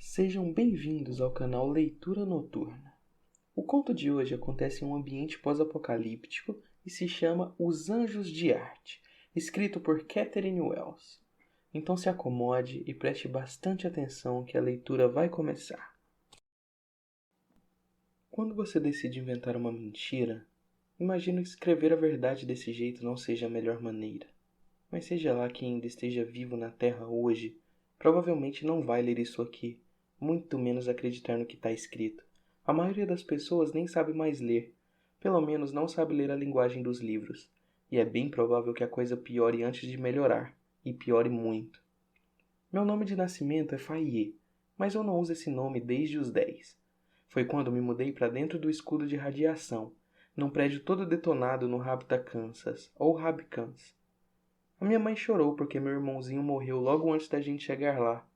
Sejam bem-vindos ao canal Leitura Noturna. O conto de hoje acontece em um ambiente pós-apocalíptico e se chama Os Anjos de Arte, escrito por Catherine Wells. Então se acomode e preste bastante atenção que a leitura vai começar. Quando você decide inventar uma mentira, imagino que escrever a verdade desse jeito não seja a melhor maneira. Mas seja lá quem ainda esteja vivo na Terra hoje, provavelmente não vai ler isso aqui, muito menos acreditar no que está escrito. A maioria das pessoas nem sabe mais ler, pelo menos não sabe ler a linguagem dos livros, e é bem provável que a coisa piore antes de melhorar, e piore muito. Meu nome de nascimento é Fayet, mas eu não uso esse nome desde os 10. Foi quando me mudei para dentro do escudo de radiação, num prédio todo detonado no Rabta, Kansas, ou Rabkans. A minha mãe chorou porque meu irmãozinho morreu logo antes da gente chegar lá.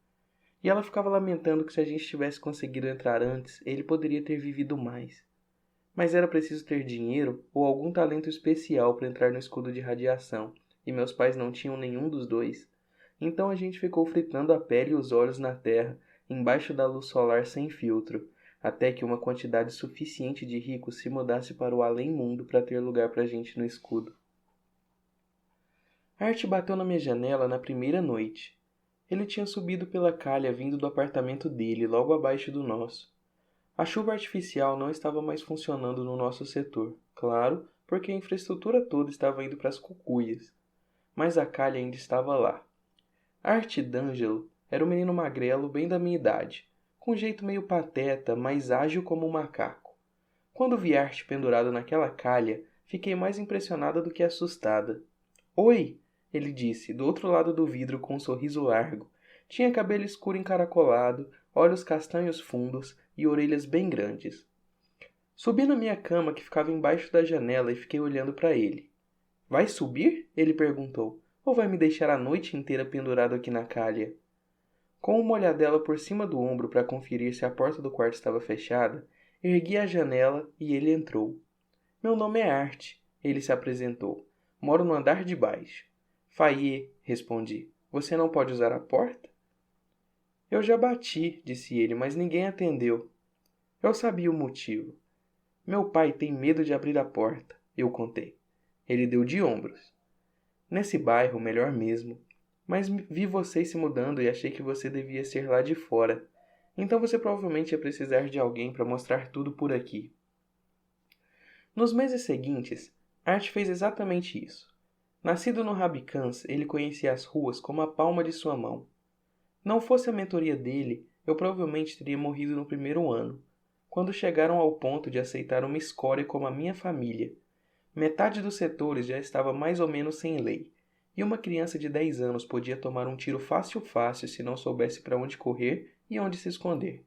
E ela ficava lamentando que se a gente tivesse conseguido entrar antes, ele poderia ter vivido mais. Mas era preciso ter dinheiro ou algum talento especial para entrar no escudo de radiação, e meus pais não tinham nenhum dos dois. Então a gente ficou fritando a pele e os olhos na terra, embaixo da luz solar sem filtro, até que uma quantidade suficiente de ricos se mudasse para o além-mundo para ter lugar para a gente no escudo. Art bateu na minha janela na primeira noite. Ele tinha subido pela calha vindo do apartamento dele, logo abaixo do nosso. A chuva artificial não estava mais funcionando no nosso setor, claro, porque a infraestrutura toda estava indo para as cucuias. Mas a calha ainda estava lá. Art D'Angelo era um menino magrelo bem da minha idade, com um jeito meio pateta, mas ágil como um macaco. Quando vi Art pendurado naquela calha, fiquei mais impressionada do que assustada. "Oi!", ele disse, do outro lado do vidro com um sorriso largo. Tinha cabelo escuro encaracolado, olhos castanhos fundos e orelhas bem grandes. Subi na minha cama que ficava embaixo da janela e fiquei olhando para ele. "Vai subir?", ele perguntou. "Ou vai me deixar a noite inteira pendurado aqui na calha?" Com uma olhadela por cima do ombro para conferir se a porta do quarto estava fechada, ergui a janela e ele entrou. "Meu nome é Art", ele se apresentou. "Moro no andar de baixo." "Fayet", respondi. "Você não pode usar a porta?" "Eu já bati", disse ele, mas ninguém atendeu. Eu sabia o motivo. "Meu pai tem medo de abrir a porta", eu contei. Ele deu de ombros. "Nesse bairro, melhor mesmo. Mas vi vocês se mudando e achei que você devia ser lá de fora. Então você provavelmente ia precisar de alguém para mostrar tudo por aqui." Nos meses seguintes, Art fez exatamente isso. Nascido no Rabicans, ele conhecia as ruas como a palma de sua mão. Não fosse a mentoria dele, eu provavelmente teria morrido no primeiro ano, quando chegaram ao ponto de aceitar uma escória como a minha família. Metade dos setores já estava mais ou menos sem lei, e uma criança de 10 anos podia tomar um tiro fácil se não soubesse para onde correr e onde se esconder.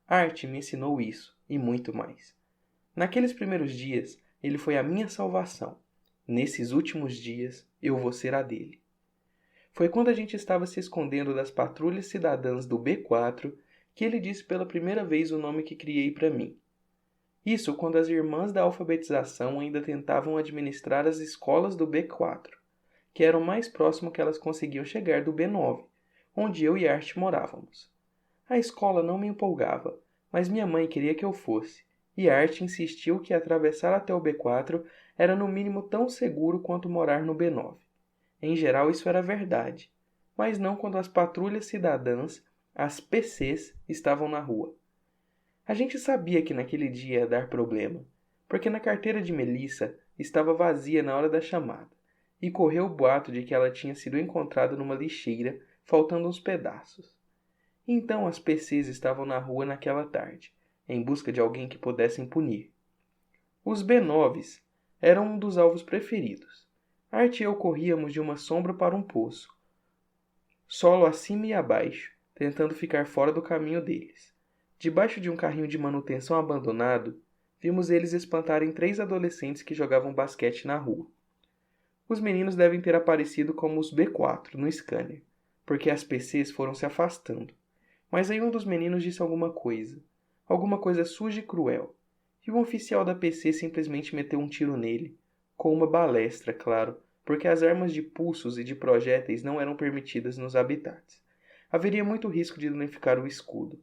Art me ensinou isso, e muito mais. Naqueles primeiros dias, ele foi a minha salvação. Nesses últimos dias, eu vou ser a dele. Foi quando a gente estava se escondendo das patrulhas cidadãs do B4 que ele disse pela primeira vez o nome que criei para mim. Isso quando as irmãs da alfabetização ainda tentavam administrar as escolas do B4, que era o mais próximo que elas conseguiam chegar do B9, onde eu e Art morávamos. A escola não me empolgava, mas minha mãe queria que eu fosse, e Art insistiu que atravessar até o B4 era no mínimo tão seguro quanto morar no B9. Em geral isso era verdade, mas não quando as patrulhas cidadãs, as PCs, estavam na rua. A gente sabia que naquele dia ia dar problema, porque na carteira de Melissa estava vazia na hora da chamada, e correu o boato de que ela tinha sido encontrada numa lixeira, faltando uns pedaços. Então as PCs estavam na rua naquela tarde, em busca de alguém que pudessem punir. Os B9s eram um dos alvos preferidos. Art e eu corríamos de uma sombra para um poço, solo acima e abaixo, tentando ficar fora do caminho deles. Debaixo de um carrinho de manutenção abandonado, vimos eles espantarem 3 adolescentes que jogavam basquete na rua. Os meninos devem ter aparecido como os B4 no scanner, porque as PCs foram se afastando. Mas aí um dos meninos disse alguma coisa suja e cruel, e um oficial da PC simplesmente meteu um tiro nele, com uma balestra, claro, porque as armas de pulsos e de projéteis não eram permitidas nos habitats. Haveria muito risco de danificar o escudo.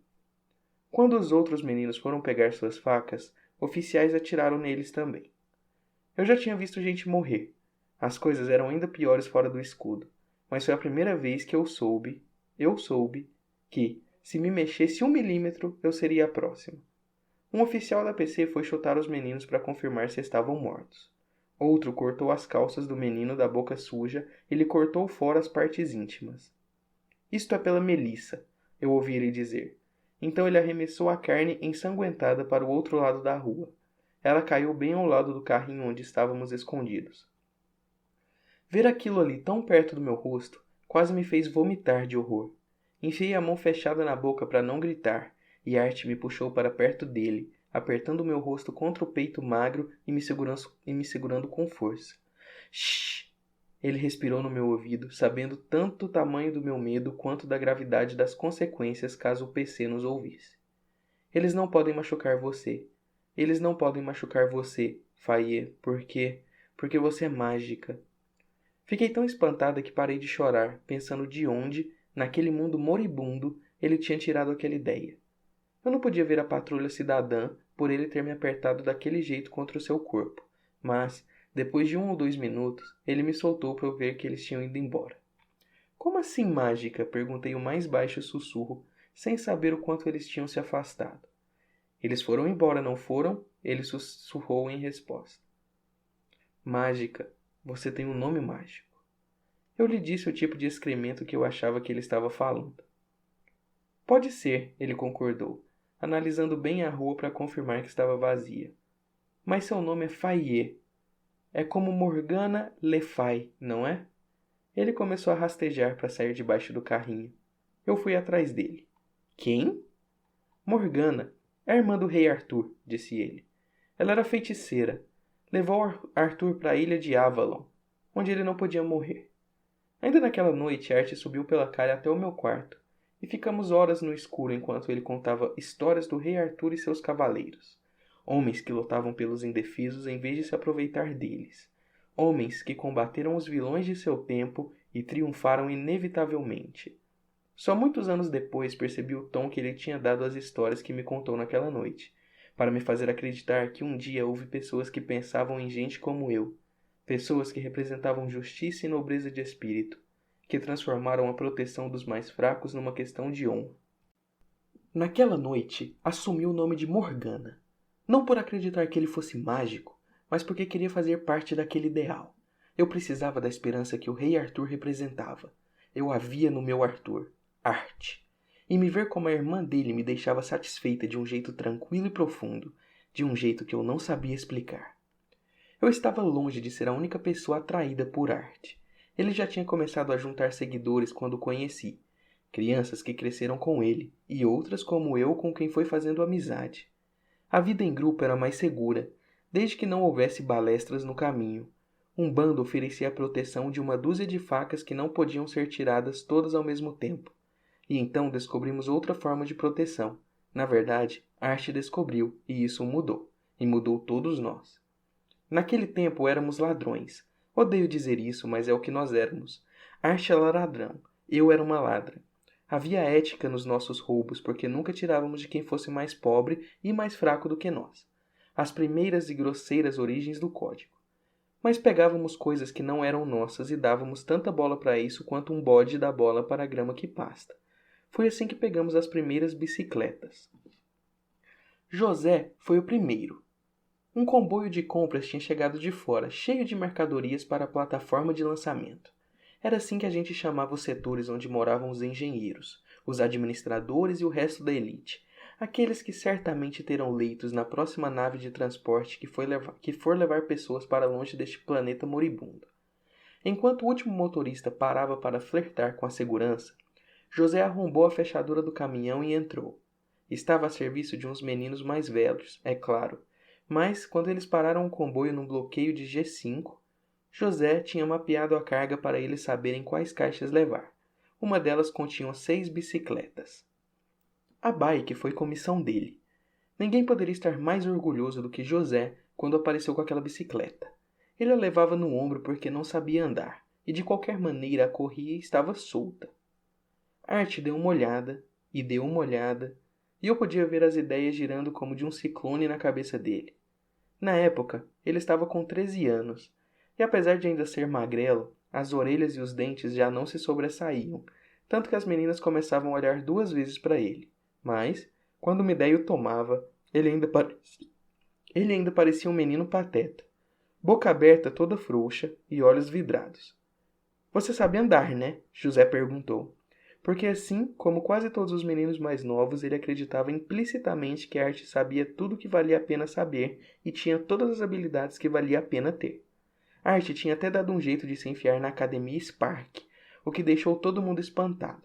Quando os outros meninos foram pegar suas facas, oficiais atiraram neles também. Eu já tinha visto gente morrer. As coisas eram ainda piores fora do escudo, mas foi a primeira vez que eu soube que, se me mexesse 1 milímetro, eu seria a próxima. Um oficial da PC foi chutar os meninos para confirmar se estavam mortos. Outro cortou as calças do menino da boca suja e lhe cortou fora as partes íntimas. Isto é pela Melissa, eu ouvi ele dizer. Então ele arremessou a carne ensanguentada para o outro lado da rua. Ela caiu bem ao lado do carrinho onde estávamos escondidos. Ver aquilo ali tão perto do meu rosto quase me fez vomitar de horror. Enfiei a mão fechada na boca para não gritar, e Art me puxou para perto dele, apertando meu rosto contra o peito magro e me segurando com força. Shhh! Ele respirou no meu ouvido, sabendo tanto o tamanho do meu medo quanto da gravidade das consequências caso o PC nos ouvisse. Eles não podem machucar você. Eles não podem machucar você, Faye, porque você é mágica. Fiquei tão espantada que parei de chorar, pensando de onde, naquele mundo moribundo, ele tinha tirado aquela ideia. Eu não podia ver a patrulha cidadã por ele ter me apertado daquele jeito contra o seu corpo, mas, depois de 1 ou 2 minutos, ele me soltou para eu ver que eles tinham ido embora. Como assim mágica? Perguntei o mais baixo sussurro, sem saber o quanto eles tinham se afastado. Eles foram embora, não foram? Ele sussurrou em resposta. Mágica. Você tem um nome mágico. Eu lhe disse o tipo de excremento que eu achava que ele estava falando. Pode ser, ele concordou, analisando bem a rua para confirmar que estava vazia. Mas seu nome é Faye. É como Morgana Le Fay, não é? Ele começou a rastejar para sair debaixo do carrinho. Eu fui atrás dele. Quem? Morgana, é a irmã do rei Arthur, disse ele. Ela era feiticeira. Levou Arthur para a ilha de Avalon, onde ele não podia morrer. Ainda naquela noite, Art subiu pela calha até o meu quarto, e ficamos horas no escuro enquanto ele contava histórias do rei Arthur e seus cavaleiros. Homens que lutavam pelos indefesos em vez de se aproveitar deles. Homens que combateram os vilões de seu tempo e triunfaram inevitavelmente. Só muitos anos depois percebi o tom que ele tinha dado às histórias que me contou naquela noite, para me fazer acreditar que um dia houve pessoas que pensavam em gente como eu, pessoas que representavam justiça e nobreza de espírito, que transformaram a proteção dos mais fracos numa questão de honra. Naquela noite, assumi o nome de Morgana, não por acreditar que ele fosse mágico, mas porque queria fazer parte daquele ideal. Eu precisava da esperança que o rei Arthur representava. Eu a via no meu Arthur, Art. E me ver como a irmã dele me deixava satisfeita de um jeito tranquilo e profundo, de um jeito que eu não sabia explicar. Eu estava longe de ser a única pessoa atraída por Art. Ele já tinha começado a juntar seguidores quando o conheci. Crianças que cresceram com ele, e outras como eu com quem foi fazendo amizade. A vida em grupo era mais segura, desde que não houvesse balestras no caminho. Um bando oferecia a proteção de 1 dúzia de facas que não podiam ser tiradas todas ao mesmo tempo. E então descobrimos outra forma de proteção. Na verdade, Art descobriu, e isso mudou. E mudou todos nós. Naquele tempo éramos ladrões. Odeio dizer isso, mas é o que nós éramos. Art era ladrão. Eu era uma ladra. Havia ética nos nossos roubos, porque nunca tirávamos de quem fosse mais pobre e mais fraco do que nós. As primeiras e grosseiras origens do código. Mas pegávamos coisas que não eram nossas e dávamos tanta bola para isso quanto um bode dá bola para a grama que pasta. Foi assim que pegamos as primeiras bicicletas. José foi o primeiro. Um comboio de compras tinha chegado de fora, cheio de mercadorias para a plataforma de lançamento. Era assim que a gente chamava os setores onde moravam os engenheiros, os administradores e o resto da elite, aqueles que certamente terão leitos na próxima nave de transporte que for levar pessoas para longe deste planeta moribundo. Enquanto o último motorista parava para flertar com a segurança, José arrombou a fechadura do caminhão e entrou. Estava a serviço de uns meninos mais velhos, é claro, mas quando eles pararam o comboio num bloqueio de G5, José tinha mapeado a carga para eles saberem quais caixas levar. Uma delas continha 6 bicicletas. A bike foi comissão dele. Ninguém poderia estar mais orgulhoso do que José quando apareceu com aquela bicicleta. Ele a levava no ombro porque não sabia andar, e de qualquer maneira a corria e estava solta. Art deu uma olhada, e deu uma olhada, e eu podia ver as ideias girando como de um ciclone na cabeça dele. Na época, ele estava com 13 anos, e apesar de ainda ser magrelo, as orelhas e os dentes já não se sobressaíam, tanto que as meninas começavam a olhar 2 vezes para ele. Mas, quando uma ideia o tomava, ele ainda parecia um menino pateta, boca aberta toda frouxa e olhos vidrados. Você sabe andar, né? José perguntou. Porque assim, como quase todos os meninos mais novos, ele acreditava implicitamente que a Art sabia tudo o que valia a pena saber e tinha todas as habilidades que valia a pena ter. A Art tinha até dado um jeito de se enfiar na Academia Spark, o que deixou todo mundo espantado.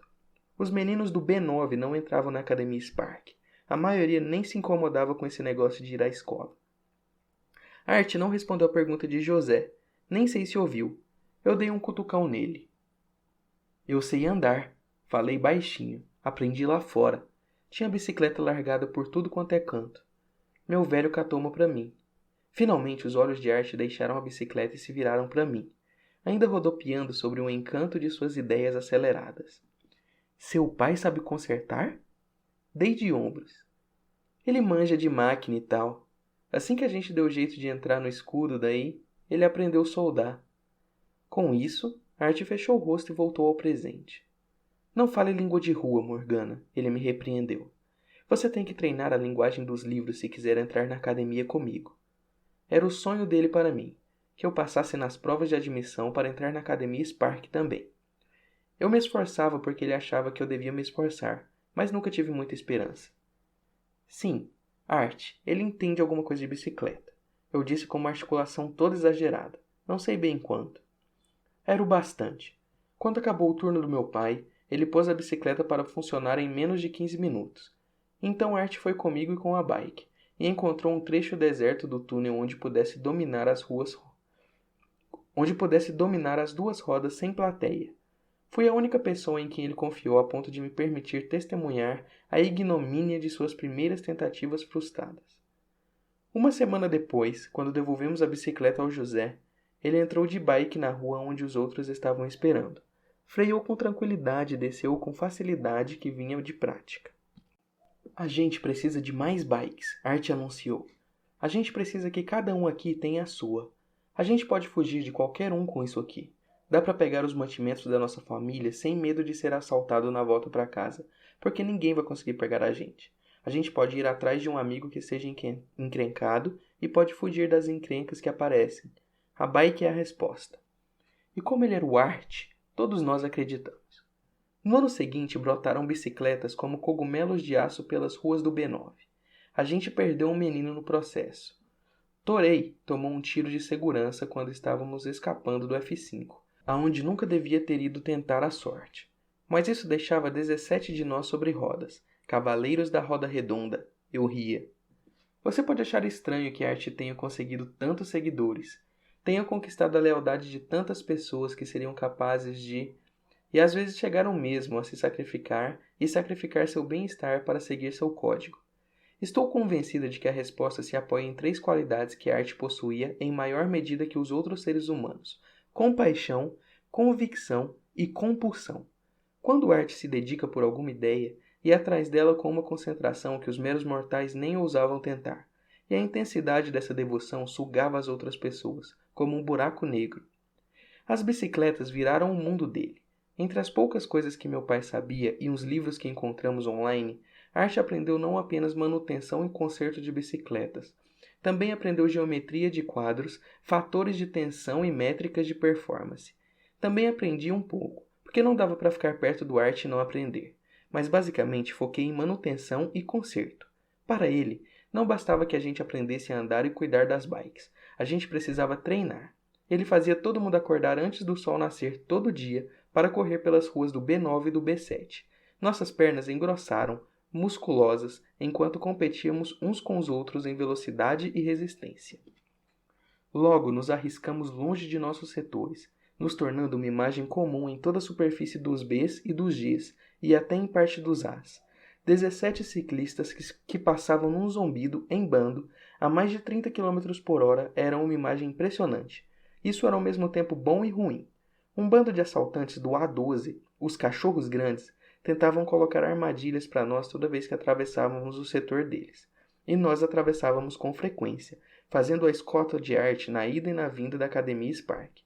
Os meninos do B9 não entravam na Academia Spark. A maioria nem se incomodava com esse negócio de ir à escola. A Art não respondeu a pergunta de José. Nem sei se ouviu. Eu dei um cutucão nele. Eu sei andar. Falei baixinho. Aprendi lá fora. Tinha bicicleta largada por tudo quanto é canto. Meu velho catou uma para mim. Finalmente os olhos de Art deixaram a bicicleta e se viraram para mim, ainda rodopiando sobre o encanto de suas ideias aceleradas. Seu pai sabe consertar? Dei de ombros. Ele manja de máquina e tal. Assim que a gente deu jeito de entrar no escudo daí, ele aprendeu a soldar. Com isso, Art fechou o rosto e voltou ao presente. Não fale língua de rua, Morgana, ele me repreendeu. Você tem que treinar a linguagem dos livros se quiser entrar na academia comigo. Era o sonho dele para mim, que eu passasse nas provas de admissão para entrar na Academia Spark também. Eu me esforçava porque ele achava que eu devia me esforçar, mas nunca tive muita esperança. Sim, Art, ele entende alguma coisa de bicicleta. Eu disse com uma articulação toda exagerada. Não sei bem quanto. Era o bastante. Quando acabou o turno do meu pai, ele pôs a bicicleta para funcionar em menos de 15 minutos. Então Art foi comigo e com a bike, e encontrou um trecho deserto do túnel onde pudesse dominar as duas rodas sem plateia. Fui a única pessoa em quem ele confiou a ponto de me permitir testemunhar a ignomínia de suas primeiras tentativas frustradas. Uma semana depois, quando devolvemos a bicicleta ao José, ele entrou de bike na rua onde os outros estavam esperando. Freou com tranquilidade e desceu com facilidade que vinha de prática. A gente precisa de mais bikes, Art anunciou. A gente precisa que cada um aqui tenha a sua. A gente pode fugir de qualquer um com isso aqui. Dá para pegar os mantimentos da nossa família sem medo de ser assaltado na volta para casa, porque ninguém vai conseguir pegar a gente. A gente pode ir atrás de um amigo que seja encrencado e pode fugir das encrencas que aparecem. A bike é a resposta. E como ele era o Art, todos nós acreditamos. No ano seguinte, brotaram bicicletas como cogumelos de aço pelas ruas do B9. A gente perdeu um menino no processo. Torei tomou um tiro de segurança quando estávamos escapando do F5, aonde nunca devia ter ido tentar a sorte. Mas isso deixava 17 de nós sobre rodas, cavaleiros da roda redonda. Eu ria. Você pode achar estranho que a arte tenha conseguido tantos seguidores, tenha conquistado a lealdade de tantas pessoas que seriam capazes de... E às vezes chegaram mesmo a se sacrificar e sacrificar seu bem-estar para seguir seu código. Estou convencida de que a resposta se apoia em 3 qualidades que a arte possuía em maior medida que os outros seres humanos: compaixão, convicção e compulsão. Quando a arte se dedica por alguma ideia, e atrás dela com uma concentração que os meros mortais nem ousavam tentar, e a intensidade dessa devoção sugava as outras pessoas, como um buraco negro. As bicicletas viraram o mundo dele. Entre as poucas coisas que meu pai sabia e uns livros que encontramos online, Art aprendeu não apenas manutenção e conserto de bicicletas. Também aprendeu geometria de quadros, fatores de tensão e métricas de performance. Também aprendi um pouco, porque não dava para ficar perto do Art e não aprender. Mas basicamente foquei em manutenção e conserto. Para ele, não bastava que a gente aprendesse a andar e cuidar das bikes. A gente precisava treinar. Ele fazia todo mundo acordar antes do sol nascer todo dia para correr pelas ruas do B9 e do B7. Nossas pernas engrossaram, musculosas, enquanto competíamos uns com os outros em velocidade e resistência. Logo nos arriscamos longe de nossos setores, nos tornando uma imagem comum em toda a superfície dos Bs e dos Gs, e até em parte dos As. 17 ciclistas que passavam num zombido, em bando, a mais de 30 km por hora eram uma imagem impressionante. Isso era ao mesmo tempo bom e ruim. Um bando de assaltantes do A12, os cachorros grandes, tentavam colocar armadilhas para nós toda vez que atravessávamos o setor deles. E nós atravessávamos com frequência, fazendo a escolta de arte na ida e na vinda da Academia Spark.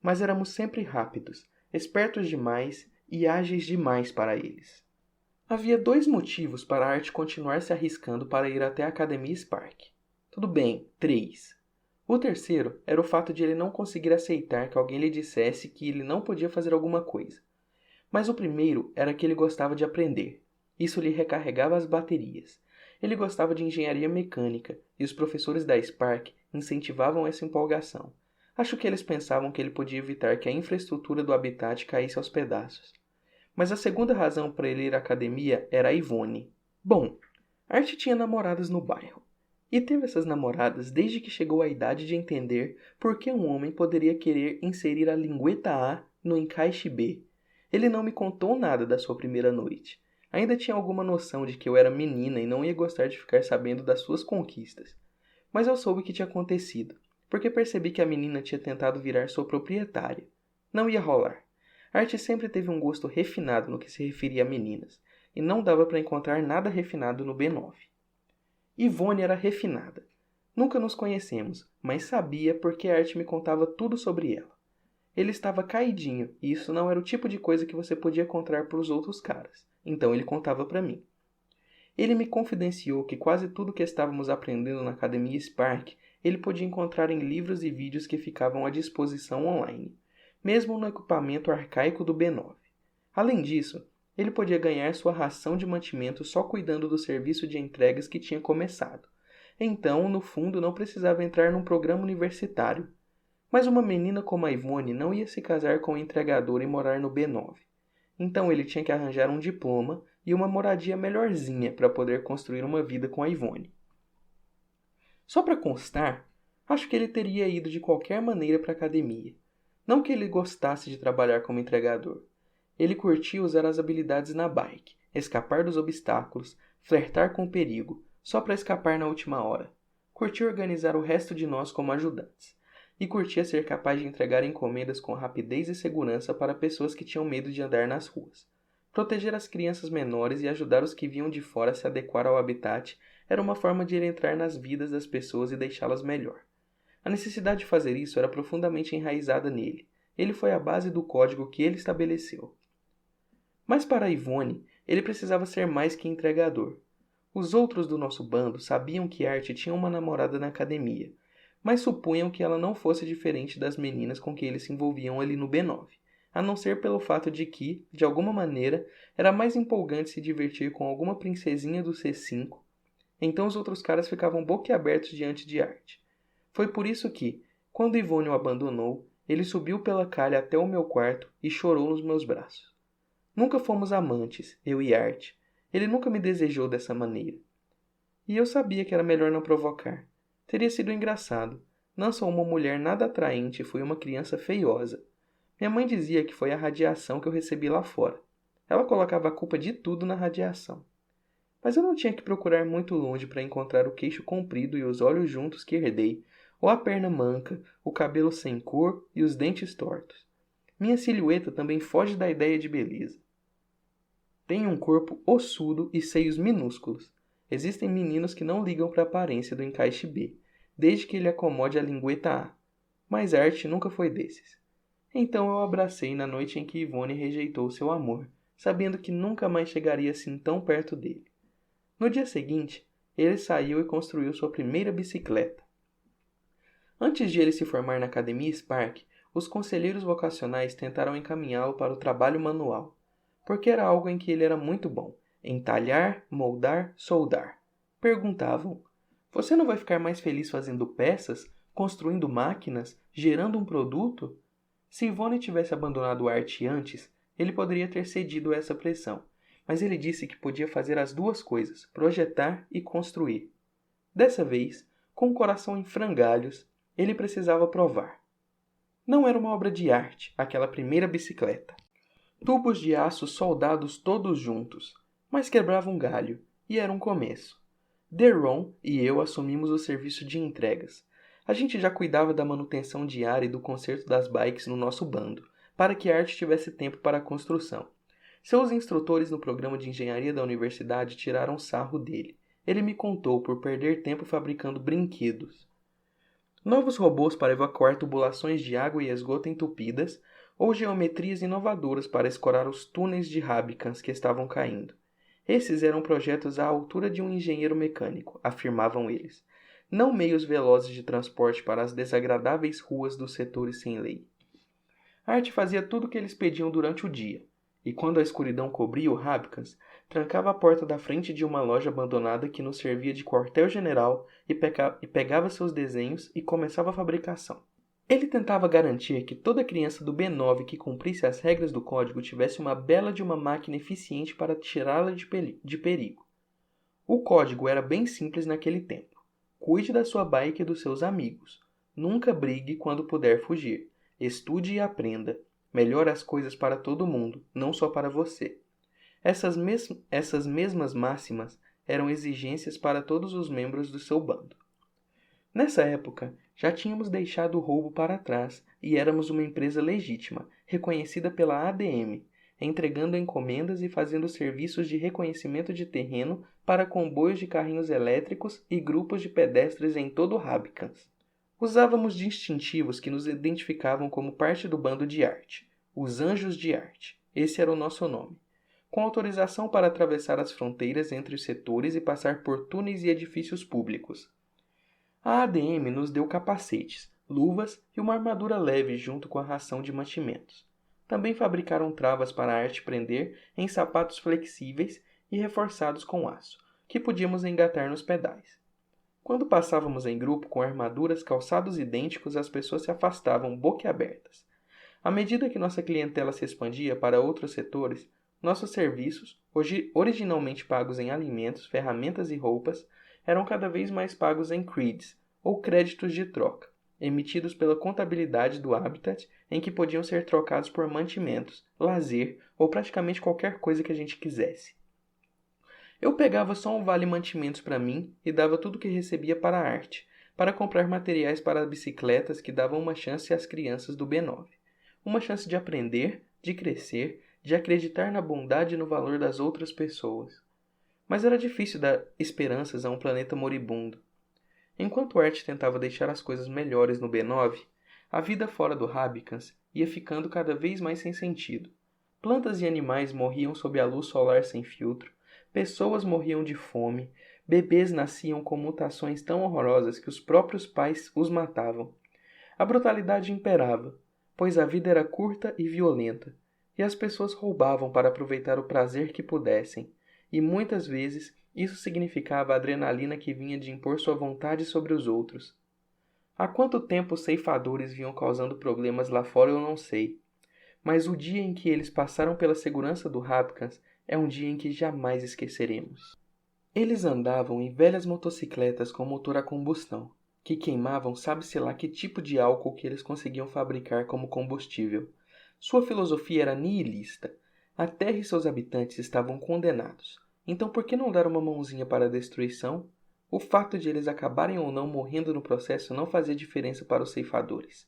Mas éramos sempre rápidos, espertos demais e ágeis demais para eles. Havia 2 motivos para a arte continuar se arriscando para ir até a Academia Spark. Tudo bem, 3. O terceiro era o fato de ele não conseguir aceitar que alguém lhe dissesse que ele não podia fazer alguma coisa. Mas o primeiro era que ele gostava de aprender. Isso lhe recarregava as baterias. Ele gostava de engenharia mecânica e os professores da Spark incentivavam essa empolgação. Acho que eles pensavam que ele podia evitar que a infraestrutura do habitat caísse aos pedaços. Mas a segunda razão para ele ir à academia era a Ivone. Bom, Art tinha namoradas no bairro. E teve essas namoradas desde que chegou à idade de entender por que um homem poderia querer inserir a lingueta A no encaixe B. Ele não me contou nada da sua primeira noite. Ainda tinha alguma noção de que eu era menina e não ia gostar de ficar sabendo das suas conquistas. Mas eu soube o que tinha acontecido, porque percebi que a menina tinha tentado virar sua proprietária. Não ia rolar. Art sempre teve um gosto refinado no que se referia a meninas, e não dava para encontrar nada refinado no B9. Ivone era refinada. Nunca nos conhecemos, mas sabia porque Art me contava tudo sobre ela. Ele estava caidinho, e isso não era o tipo de coisa que você podia contar para os outros caras. Então ele contava para mim. Ele me confidenciou que quase tudo que estávamos aprendendo na Academia Spark ele podia encontrar em livros e vídeos que ficavam à disposição online, mesmo no equipamento arcaico do B9. Além disso, ele podia ganhar sua ração de mantimento só cuidando do serviço de entregas que tinha começado. Então, no fundo, não precisava entrar num programa universitário. Mas uma menina como a Ivone não ia se casar com um entregador e morar no B9. Então ele tinha que arranjar um diploma e uma moradia melhorzinha para poder construir uma vida com a Ivone. Só para constar, acho que ele teria ido de qualquer maneira para a academia. Não que ele gostasse de trabalhar como entregador. Ele curtia usar as habilidades na bike, escapar dos obstáculos, flertar com o perigo, só para escapar na última hora. Curtia organizar o resto de nós como ajudantes. E curtia ser capaz de entregar encomendas com rapidez e segurança para pessoas que tinham medo de andar nas ruas. Proteger as crianças menores e ajudar os que vinham de fora a se adequar ao habitat era uma forma de ele entrar nas vidas das pessoas e deixá-las melhor. A necessidade de fazer isso era profundamente enraizada nele. Ele foi a base do código que ele estabeleceu. Mas para a Ivone, ele precisava ser mais que entregador. Os outros do nosso bando sabiam que Art tinha uma namorada na academia, mas supunham que ela não fosse diferente das meninas com que eles se envolviam ali no B9, a não ser pelo fato de que, de alguma maneira, era mais empolgante se divertir com alguma princesinha do C5. Então os outros caras ficavam boquiabertos diante de Art. Foi por isso que, quando Ivone o abandonou, ele subiu pela calha até o meu quarto e chorou nos meus braços. Nunca fomos amantes, eu e Art. Ele nunca me desejou dessa maneira. E eu sabia que era melhor não provocar. Teria sido engraçado. Não sou uma mulher nada atraente e fui uma criança feiosa. Minha mãe dizia que foi a radiação que eu recebi lá fora. Ela colocava a culpa de tudo na radiação. Mas eu não tinha que procurar muito longe para encontrar o queixo comprido e os olhos juntos que herdei, ou a perna manca, o cabelo sem cor e os dentes tortos. Minha silhueta também foge da ideia de beleza. Tenho um corpo ossudo e seios minúsculos. Existem meninos que não ligam para a aparência do encaixe B, desde que ele acomode a lingueta A. Mas Art nunca foi desses. Então eu abracei na noite em que Ivone rejeitou seu amor, sabendo que nunca mais chegaria assim tão perto dele. No dia seguinte, ele saiu e construiu sua primeira bicicleta. Antes de ele se formar na Academia Spark, os conselheiros vocacionais tentaram encaminhá-lo para o trabalho manual, porque era algo em que ele era muito bom. Entalhar, moldar, soldar. Perguntavam, você não vai ficar mais feliz fazendo peças, construindo máquinas, gerando um produto? Se Ivone tivesse abandonado a arte antes, ele poderia ter cedido a essa pressão, mas ele disse que podia fazer as duas coisas, projetar e construir. Dessa vez, com o coração em frangalhos, ele precisava provar. Não era uma obra de arte, aquela primeira bicicleta. Tubos de aço soldados todos juntos, mas quebrava um galho, e era um começo. Deron e eu assumimos o serviço de entregas. A gente já cuidava da manutenção diária e do conserto das bikes no nosso bando, para que Art tivesse tempo para a construção. Seus instrutores no programa de engenharia da universidade tiraram sarro dele. Ele me contou por perder tempo fabricando brinquedos. Novos robôs para evacuar tubulações de água e esgoto entupidas, ou geometrias inovadoras para escorar os túneis de Rabicans que estavam caindo. Esses eram projetos à altura de um engenheiro mecânico, afirmavam eles, não meios velozes de transporte para as desagradáveis ruas dos setores sem lei. Art fazia tudo o que eles pediam durante o dia, e quando a escuridão cobria o Rabicans, trancava a porta da frente de uma loja abandonada que nos servia de quartel-general e pegava seus desenhos e começava a fabricação. Ele tentava garantir que toda criança do B9 que cumprisse as regras do código tivesse uma bela de uma máquina eficiente para tirá-la de perigo. O código era bem simples naquele tempo. Cuide da sua bike e dos seus amigos. Nunca brigue quando puder fugir. Estude e aprenda. Melhore as coisas para todo mundo, não só para você. Essas mesmas máximas eram exigências para todos os membros do seu bando. Nessa época, já tínhamos deixado o roubo para trás e éramos uma empresa legítima, reconhecida pela ADM, entregando encomendas e fazendo serviços de reconhecimento de terreno para comboios de carrinhos elétricos e grupos de pedestres em todo o Rabicans. Usávamos distintivos que nos identificavam como parte do bando de arte, os Anjos de Arte. Esse era o nosso nome. Com autorização para atravessar as fronteiras entre os setores e passar por túneis e edifícios públicos. A ADM nos deu capacetes, luvas e uma armadura leve junto com a ração de mantimentos. Também fabricaram travas para a arte prender em sapatos flexíveis e reforçados com aço, que podíamos engatar nos pedais. Quando passávamos em grupo com armaduras, calçados idênticos, as pessoas se afastavam boquiabertas. À medida que nossa clientela se expandia para outros setores, nossos serviços, originalmente pagos em alimentos, ferramentas e roupas, eram cada vez mais pagos em creeds, ou créditos de troca, emitidos pela contabilidade do Habitat, em que podiam ser trocados por mantimentos, lazer ou praticamente qualquer coisa que a gente quisesse. Eu pegava só um vale-mantimentos para mim e dava tudo o que recebia para a arte, para comprar materiais para bicicletas que davam uma chance às crianças do B9. Uma chance de aprender, de crescer, de acreditar na bondade e no valor das outras pessoas. Mas era difícil dar esperanças a um planeta moribundo. Enquanto Art tentava deixar as coisas melhores no B9, a vida fora do Rabicans ia ficando cada vez mais sem sentido. Plantas e animais morriam sob a luz solar sem filtro, pessoas morriam de fome, bebês nasciam com mutações tão horrorosas que os próprios pais os matavam. A brutalidade imperava, pois a vida era curta e violenta, e as pessoas roubavam para aproveitar o prazer que pudessem, e muitas vezes isso significava a adrenalina que vinha de impor sua vontade sobre os outros. Há quanto tempo os ceifadores vinham causando problemas lá fora eu não sei, mas o dia em que eles passaram pela segurança do Rabicans é um dia em que jamais esqueceremos. Eles andavam em velhas motocicletas com motor a combustão, que queimavam sabe-se lá que tipo de álcool que eles conseguiam fabricar como combustível. Sua filosofia era nihilista. A Terra e seus habitantes estavam condenados. Então por que não dar uma mãozinha para a destruição? O fato de eles acabarem ou não morrendo no processo não fazia diferença para os ceifadores.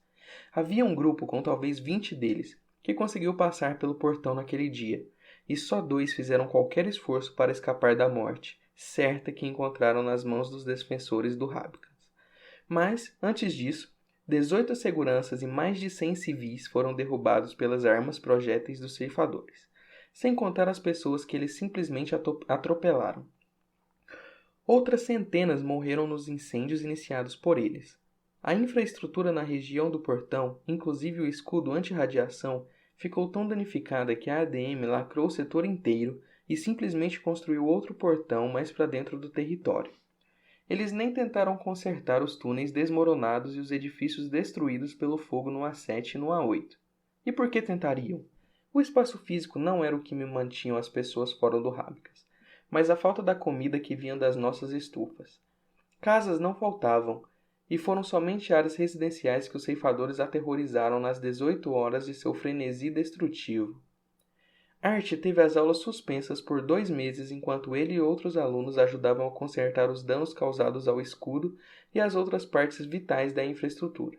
Havia um grupo com talvez 20 deles, que conseguiu passar pelo portão naquele dia, e só 2 fizeram qualquer esforço para escapar da morte, certa que encontraram nas mãos dos defensores do Rabicans. Mas, antes disso, 18 seguranças e mais de 100 civis foram derrubados pelas armas projéteis dos ceifadores, sem contar as pessoas que eles simplesmente atropelaram. Outras centenas morreram nos incêndios iniciados por eles. A infraestrutura na região do portão, inclusive o escudo anti-radiação, ficou tão danificada que a ADM lacrou o setor inteiro e simplesmente construiu outro portão mais para dentro do território. Eles nem tentaram consertar os túneis desmoronados e os edifícios destruídos pelo fogo no A7 e no A8. E por que tentariam? O espaço físico não era o que me mantinham as pessoas fora do Rabicans, mas a falta da comida que vinha das nossas estufas. Casas não faltavam, e foram somente áreas residenciais que os ceifadores aterrorizaram nas 18 horas de seu frenesi destrutivo. Art teve as aulas suspensas por 2 meses enquanto ele e outros alunos ajudavam a consertar os danos causados ao escudo e às outras partes vitais da infraestrutura.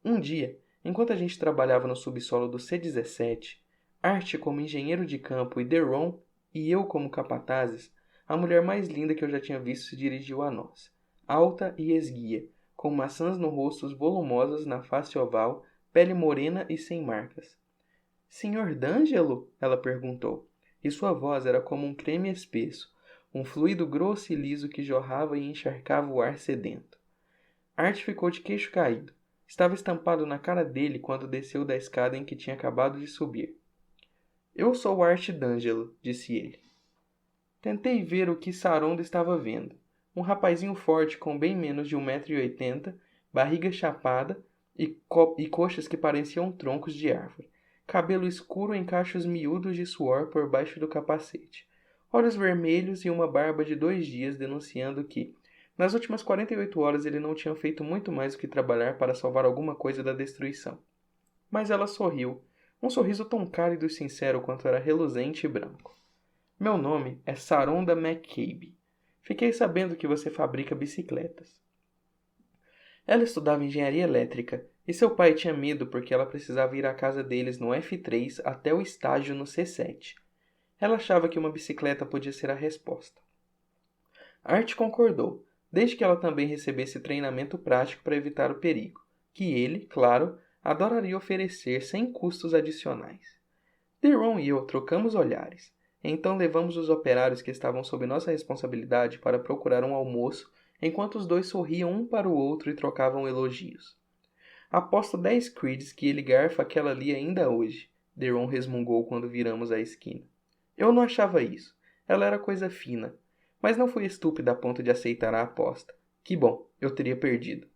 Um dia, enquanto a gente trabalhava no subsolo do C-17, Art como engenheiro de campo e Deron e eu como capatazes, a mulher mais linda que eu já tinha visto se dirigiu a nós, alta e esguia, com maçãs no rosto volumosas na face oval, pele morena e sem marcas. Senhor D'Angelo? Ela perguntou, e sua voz era como um creme espesso, um fluido grosso e liso que jorrava e encharcava o ar sedento. Art ficou de queixo caído. Estava estampado na cara dele quando desceu da escada em que tinha acabado de subir. Eu sou Art D'Angelo, disse ele. Tentei ver o que Saronda estava vendo. Um rapazinho forte com bem menos de 1,80 m, barriga chapada e coxas que pareciam troncos de árvore. Cabelo escuro em cachos miúdos de suor por baixo do capacete. Olhos vermelhos e uma barba de 2 dias denunciando que, nas últimas 48 horas, ele não tinha feito muito mais do que trabalhar para salvar alguma coisa da destruição. Mas ela sorriu, um sorriso tão cálido e sincero quanto era reluzente e branco. Meu nome é Saronda McCabe. Fiquei sabendo que você fabrica bicicletas. Ela estudava engenharia elétrica e seu pai tinha medo porque ela precisava ir à casa deles no F3 até o estágio no C7. Ela achava que uma bicicleta podia ser a resposta. Art concordou, desde que ela também recebesse treinamento prático para evitar o perigo, que ele, claro, adoraria oferecer sem custos adicionais. Deron e eu trocamos olhares. Então levamos os operários que estavam sob nossa responsabilidade para procurar um almoço, enquanto os dois sorriam um para o outro e trocavam elogios. Aposto 10 creeds que ele garfa aquela ali ainda hoje, Deron resmungou quando viramos a esquina. Eu não achava isso. Ela era coisa fina. Mas não fui estúpida a ponto de aceitar a aposta. Que bom, eu teria perdido.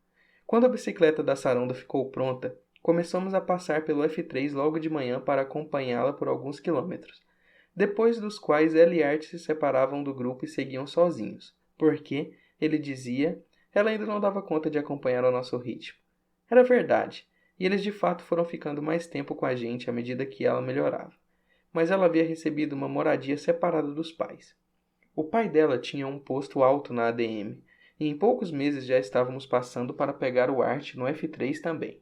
Quando a bicicleta da Saronda ficou pronta, começamos a passar pelo F3 logo de manhã para acompanhá-la por alguns quilômetros, depois dos quais ela e Art se separavam do grupo e seguiam sozinhos, porque, ele dizia, ela ainda não dava conta de acompanhar o nosso ritmo. Era verdade, e eles de fato foram ficando mais tempo com a gente à medida que ela melhorava. Mas ela havia recebido uma moradia separada dos pais. O pai dela tinha um posto alto na ADM, e em poucos meses já estávamos passando para pegar o Art no F3 também.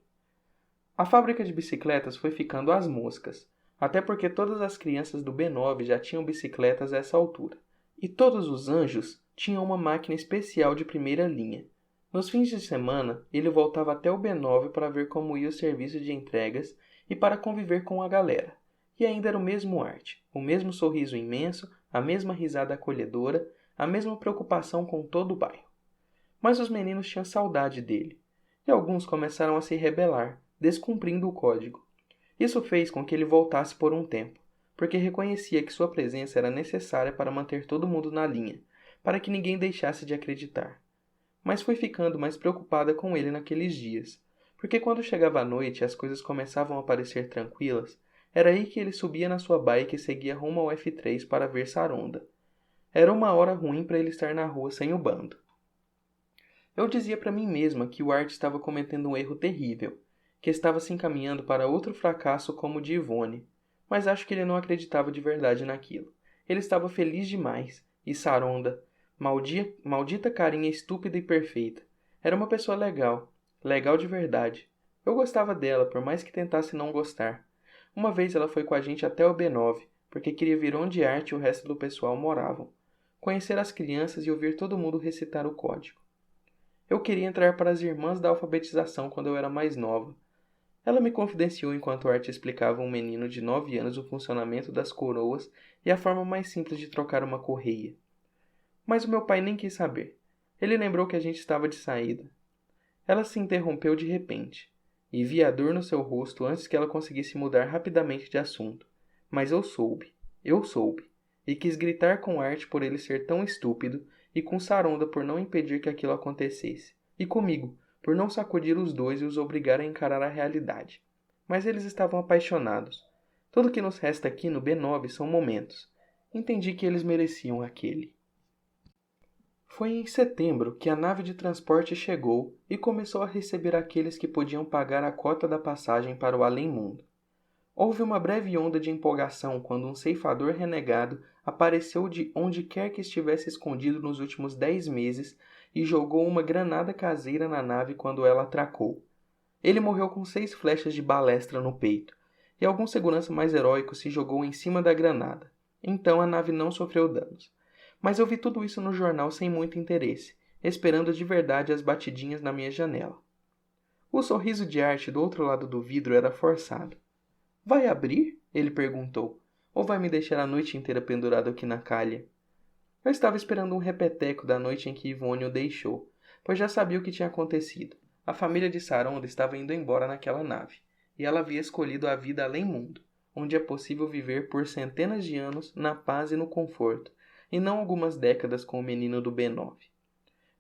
A fábrica de bicicletas foi ficando às moscas, até porque todas as crianças do B9 já tinham bicicletas a essa altura. E todos os anjos tinham uma máquina especial de primeira linha. Nos fins de semana, ele voltava até o B9 para ver como ia o serviço de entregas e para conviver com a galera. E ainda era o mesmo Art, o mesmo sorriso imenso, a mesma risada acolhedora, a mesma preocupação com todo o bairro. Mas os meninos tinham saudade dele, e alguns começaram a se rebelar, descumprindo o código. Isso fez com que ele voltasse por um tempo, porque reconhecia que sua presença era necessária para manter todo mundo na linha, para que ninguém deixasse de acreditar. Mas fui ficando mais preocupada com ele naqueles dias, porque quando chegava a noite e as coisas começavam a parecer tranquilas, era aí que ele subia na sua bike e seguia rumo ao F3 para ver Saronda. Era uma hora ruim para ele estar na rua sem o bando. Eu dizia para mim mesma que o Art estava cometendo um erro terrível, que estava se encaminhando para outro fracasso como o de Yvonne, mas acho que ele não acreditava de verdade naquilo. Ele estava feliz demais, e Saronda, maldita carinha estúpida e perfeita, era uma pessoa legal, legal de verdade. Eu gostava dela, por mais que tentasse não gostar. Uma vez ela foi com a gente até o B9, porque queria ver onde Art e o resto do pessoal moravam, conhecer as crianças e ouvir todo mundo recitar o código. Eu queria entrar para as irmãs da alfabetização quando eu era mais nova. Ela me confidenciou enquanto Art explicava a um menino de 9 anos o funcionamento das coroas e a forma mais simples de trocar uma correia. Mas o meu pai nem quis saber. Ele lembrou que a gente estava de saída. Ela se interrompeu de repente, e vi a dor no seu rosto antes que ela conseguisse mudar rapidamente de assunto. Mas eu soube, e quis gritar com Art por ele ser tão estúpido e com Saronda por não impedir que aquilo acontecesse, e comigo, por não sacudir os dois e os obrigar a encarar a realidade. Mas eles estavam apaixonados. Tudo que nos resta aqui no B9 são momentos. Entendi que eles mereciam aquele. Foi em setembro que a nave de transporte chegou e começou a receber aqueles que podiam pagar a cota da passagem para o além-mundo. Houve uma breve onda de empolgação quando um ceifador renegado apareceu de onde quer que estivesse escondido nos últimos 10 meses e jogou uma granada caseira na nave quando ela atracou. Ele morreu com 6 flechas de balestra no peito, e algum segurança mais heróico se jogou em cima da granada. Então a nave não sofreu danos. Mas eu vi tudo isso no jornal sem muito interesse, esperando de verdade as batidinhas na minha janela. O sorriso de Art do outro lado do vidro era forçado. Vai abrir? Ele perguntou. Ou vai me deixar a noite inteira pendurado aqui na calha? Eu estava esperando um repeteco da noite em que Yvonne o deixou, pois já sabia o que tinha acontecido. A família de Saronda estava indo embora naquela nave, e ela havia escolhido a vida além-mundo, onde é possível viver por centenas de anos na paz e no conforto, e não algumas décadas com o menino do B9.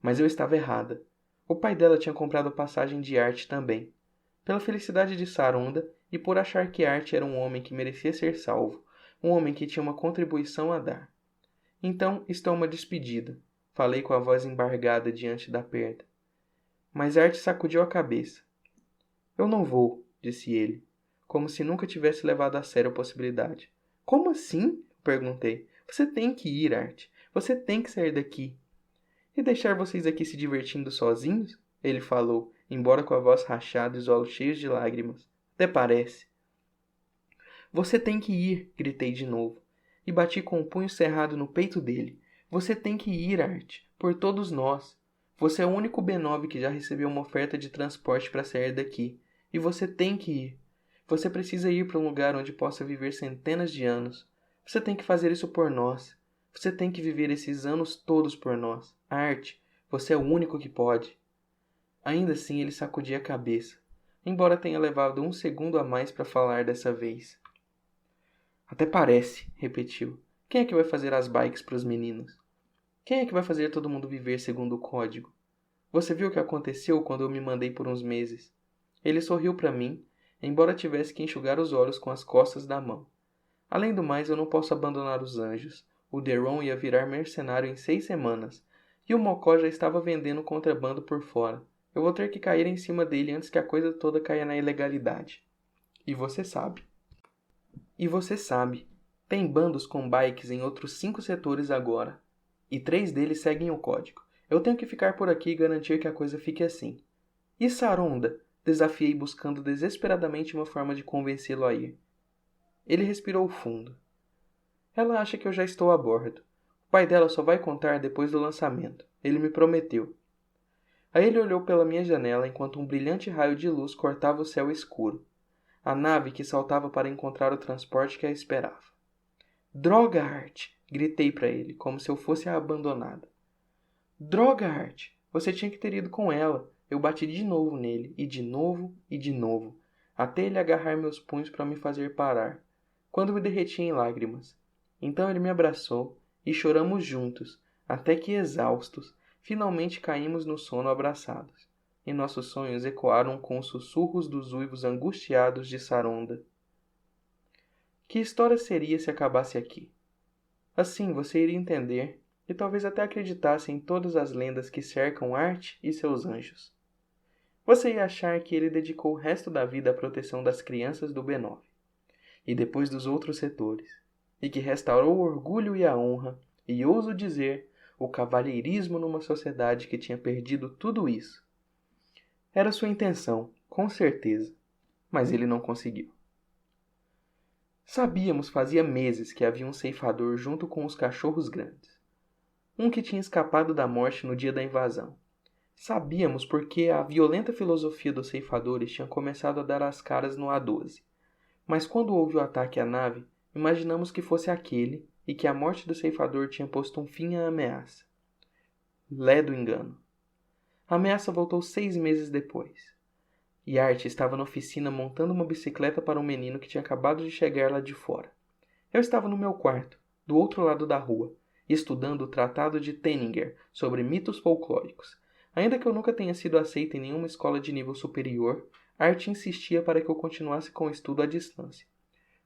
Mas eu estava errada. O pai dela tinha comprado a passagem de Art também. Pela felicidade de Saronda e por achar que Art era um homem que merecia ser salvo, um homem que tinha uma contribuição a dar. Então, isto é uma despedida, falei com a voz embargada diante da perda. Mas Art sacudiu a cabeça. Eu não vou, disse ele, como se nunca tivesse levado a sério a possibilidade. Como assim? Perguntei. Você tem que ir, Art. Você tem que sair daqui. E deixar vocês aqui se divertindo sozinhos? Ele falou, embora com a voz rachada e os olhos cheios de lágrimas. Até parece. Você tem que ir, gritei de novo, e bati com o punho cerrado no peito dele. Você tem que ir, Art, por todos nós. Você é o único B9 que já recebeu uma oferta de transporte para sair daqui, e você tem que ir. Você precisa ir para um lugar onde possa viver centenas de anos. Você tem que fazer isso por nós. Você tem que viver esses anos todos por nós. Art, você é o único que pode. Ainda assim ele sacudia a cabeça, embora tenha levado um segundo a mais para falar dessa vez. Até parece, repetiu. Quem é que vai fazer as bikes para os meninos? Quem é que vai fazer todo mundo viver segundo o código? Você viu o que aconteceu quando eu me mandei por uns meses? Ele sorriu para mim, embora tivesse que enxugar os olhos com as costas da mão. Além do mais, eu não posso abandonar os anjos. O Deron ia virar mercenário em 6 semanas, e o Mocó já estava vendendo contrabando por fora. Eu vou ter que cair em cima dele antes que a coisa toda caia na ilegalidade. E você sabe. Tem bandos com bikes em outros 5 setores agora. E 3 deles seguem o código. Eu tenho que ficar por aqui e garantir que a coisa fique assim. E Saronda? Desafiei buscando desesperadamente uma forma de convencê-lo a ir. Ele respirou fundo. Ela acha que eu já estou a bordo. O pai dela só vai contar depois do lançamento. Ele me prometeu. Aí ele olhou pela minha janela enquanto um brilhante raio de luz cortava o céu escuro. A nave que saltava para encontrar o transporte que a esperava. Droga, Art! Gritei para ele, como se eu fosse a abandonada. Droga, Art! Você tinha que ter ido com ela. Eu bati de novo nele, e de novo, até ele agarrar meus punhos para me fazer parar, quando me derreti em lágrimas. Então ele me abraçou, e choramos juntos, até que exaustos, finalmente caímos no sono abraçados, e nossos sonhos ecoaram com os sussurros dos uivos angustiados de Saronda. Que história seria se acabasse aqui? Assim você iria entender, e talvez até acreditasse em todas as lendas que cercam Art e seus anjos. Você ia achar que ele dedicou o resto da vida à proteção das crianças do B9, e depois dos outros setores, e que restaurou o orgulho e a honra, e ouso dizer, o cavalheirismo numa sociedade que tinha perdido tudo isso. Era sua intenção, com certeza, mas ele não conseguiu. Sabíamos fazia meses que havia um ceifador junto com os cachorros grandes. Um que tinha escapado da morte no dia da invasão. Sabíamos porque a violenta filosofia dos ceifadores tinha começado a dar as caras no A12. Mas quando houve o ataque à nave, imaginamos que fosse aquele e que a morte do ceifador tinha posto um fim à ameaça. Ledo engano. A ameaça voltou 6 meses depois. E Art estava na oficina montando uma bicicleta para um menino que tinha acabado de chegar lá de fora. Eu estava no meu quarto, do outro lado da rua, estudando o Tratado de Tenninger sobre mitos folclóricos. Ainda que eu nunca tenha sido aceito em nenhuma escola de nível superior, Art insistia para que eu continuasse com o estudo à distância.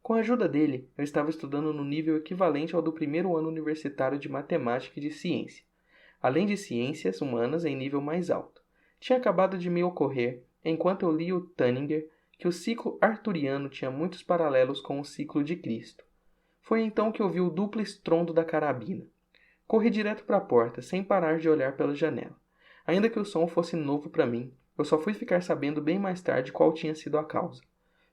Com a ajuda dele, eu estava estudando no nível equivalente ao do primeiro ano universitário de matemática e de ciência, além de ciências humanas em nível mais alto. Tinha acabado de me ocorrer, enquanto eu lia o Tanninger, que o ciclo arturiano tinha muitos paralelos com o ciclo de Cristo. Foi então que ouvi o duplo estrondo da carabina. Corri direto para a porta, sem parar de olhar pela janela. Ainda que o som fosse novo para mim, eu só fui ficar sabendo bem mais tarde qual tinha sido a causa.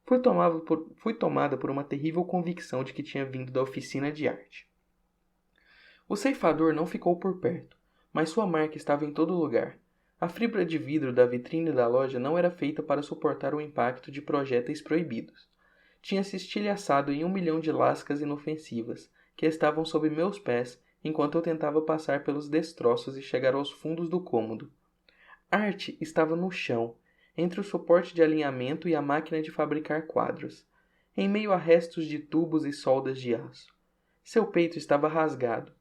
Fui tomada por uma terrível convicção de que tinha vindo da oficina de arte. O ceifador não ficou por perto, mas sua marca estava em todo lugar. A fibra de vidro da vitrine da loja não era feita para suportar o impacto de projéteis proibidos. Tinha-se estilhaçado em 1 milhão de lascas inofensivas, que estavam sob meus pés enquanto eu tentava passar pelos destroços e chegar aos fundos do cômodo. Arte estava no chão, entre o suporte de alinhamento e a máquina de fabricar quadros, em meio a restos de tubos e soldas de aço. Seu peito estava rasgado.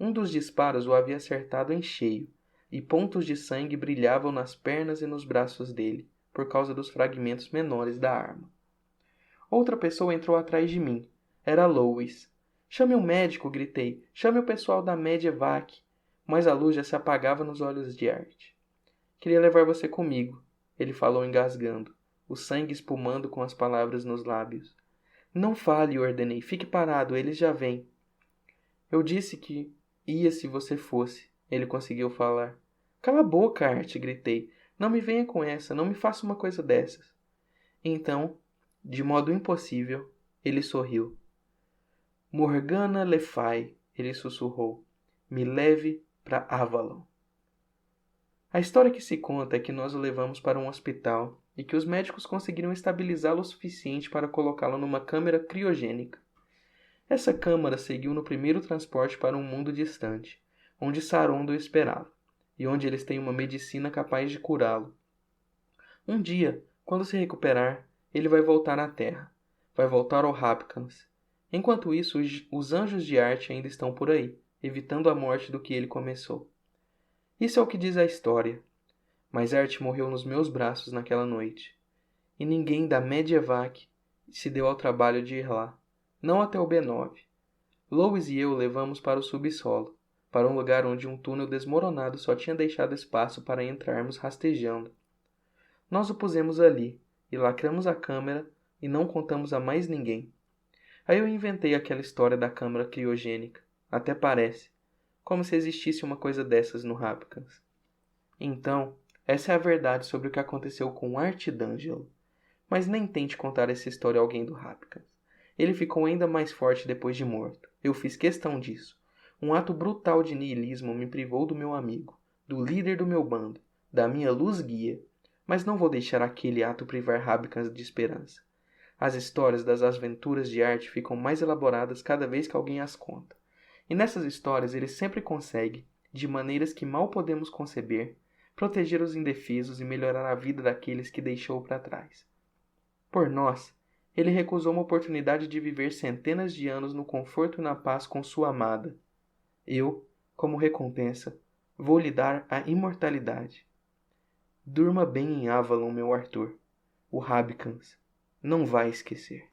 Um dos disparos o havia acertado em cheio, e pontos de sangue brilhavam nas pernas e nos braços dele, por causa dos fragmentos menores da arma. Outra pessoa entrou atrás de mim. Era Lois. Chame um médico, gritei. Chame o pessoal da Medievac. Mas a luz já se apagava nos olhos de Art. Queria levar você comigo, ele falou engasgando, o sangue espumando com as palavras nos lábios. Não fale, ordenei. Fique parado, eles já vêm. Eu disse que ia se você fosse, ele conseguiu falar. Cala a boca, Art, gritei. Não me venha com essa, não me faça uma coisa dessas. Então, de modo impossível, ele sorriu. Morgana Le Fay, ele sussurrou. Me leve para Avalon. A história que se conta é que nós o levamos para um hospital e que os médicos conseguiram estabilizá-lo o suficiente para colocá-lo numa câmara criogênica. Essa câmara seguiu no primeiro transporte para um mundo distante, onde Sarondo o esperava, e onde eles têm uma medicina capaz de curá-lo. Um dia, quando se recuperar, ele vai voltar à Terra. Vai voltar ao Rapkans. Enquanto isso, os anjos de arte ainda estão por aí, evitando a morte do que ele começou. Isso é o que diz a história. Mas Art morreu nos meus braços naquela noite. E ninguém da Medievac se deu ao trabalho de ir lá. Não até o B9. Lois e eu o levamos para o subsolo, para um lugar onde um túnel desmoronado só tinha deixado espaço para entrarmos rastejando. Nós o pusemos ali, e lacramos a câmera e não contamos a mais ninguém. Aí eu inventei aquela história da câmara criogênica. Até parece. Como se existisse uma coisa dessas no Rapkans. Então, essa é a verdade sobre o que aconteceu com Art D'Angelo. Mas nem tente contar essa história a alguém do Rapkans. Ele ficou ainda mais forte depois de morto. Eu fiz questão disso. Um ato brutal de niilismo me privou do meu amigo, do líder do meu bando, da minha luz guia. Mas não vou deixar aquele ato privar Rapkans de esperança. As histórias das aventuras de Art ficam mais elaboradas cada vez que alguém as conta. E nessas histórias ele sempre consegue, de maneiras que mal podemos conceber, proteger os indefesos e melhorar a vida daqueles que deixou para trás. Por nós, ele recusou uma oportunidade de viver centenas de anos no conforto e na paz com sua amada. Eu, como recompensa, vou lhe dar a imortalidade. Durma bem em Avalon, meu Arthur. O Rapkans não vai esquecer.